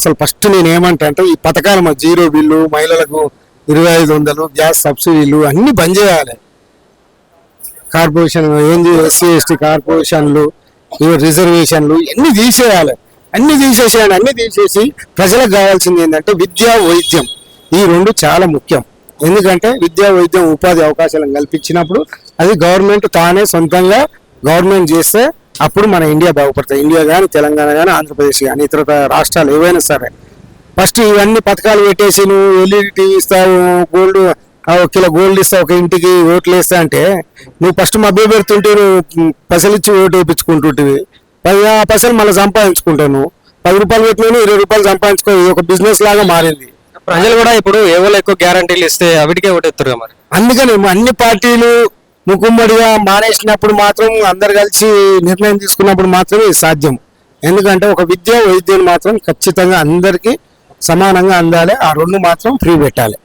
అసలు ఫస్ట్ నేను ఏమంటా అంటే ఈ పథకాలు జీరో బిల్లు, మహిళలకు 2500, గ్యాస్ సబ్సిడీలు అన్ని బంద్ చేయాలి. కార్పొరేషన్ ఏంది, ఎస్సీ ఎస్టీ కార్పొరేషన్లు, రిజర్వేషన్లు అన్ని తీసేయాలి. అన్ని తీసేసేయండి. అన్ని తీసేసి ప్రజలకు కావాల్సింది ఏంటంటే విద్యా, వైద్యం, ఈ రెండు చాలా ముఖ్యం. ఎందుకంటే విద్యా, వైద్యం, ఉపాధి అవకాశాలను కల్పించినప్పుడు అది గవర్నమెంట్ తానే సొంతంగా గవర్నమెంట్ చేస్తే అప్పుడు మన ఇండియా బాగుపడుతుంది. ఇండియా కానీ, తెలంగాణ కానీ, ఆంధ్రప్రదేశ్ కానీ, ఇతర రాష్ట్రాలు ఏవైనా సరే ఫస్ట్ ఇవన్నీ పథకాలు పెట్టేసి నువ్వు ఎల్ఈడి టీవీ ఇస్తావు, గోల్డ్, 1 కిలో గోల్డ్ ఇస్తావు, ఒక ఇంటికి ఓట్లు వేస్తా అంటే నువ్వు ఫస్ట్ మభ్య పెడుతుంటే నువ్వు పైసలు ఇచ్చి ఓటు వేయించుకుంటుంటివి. ఆ పైసలు మళ్ళీ సంపాదించుకుంటావు. నువ్వు 10 రూపాయలు పెట్టినా 20 రూపాయలు సంపాదించుకో. ఇది ఒక బిజినెస్ లాగా మారింది. ప్రజలు కూడా ఇప్పుడు ఎవరు ఎక్కువ గ్యారంటీలు ఇస్తే అవిటికే ఓటెత్తారు మరి. అందుకని అన్ని పార్టీలు ముక్కుమ్మడిగా మానేసినప్పుడు మాత్రం, అందరు కలిసి నిర్ణయం తీసుకున్నప్పుడు మాత్రమే ఇది సాధ్యం. ఎందుకంటే ఒక విద్య, వైద్యం మాత్రం ఖచ్చితంగా అందరికీ సమానంగా అందాలి. ఆ రెండు మాత్రం ఫ్రీ పెట్టాలి.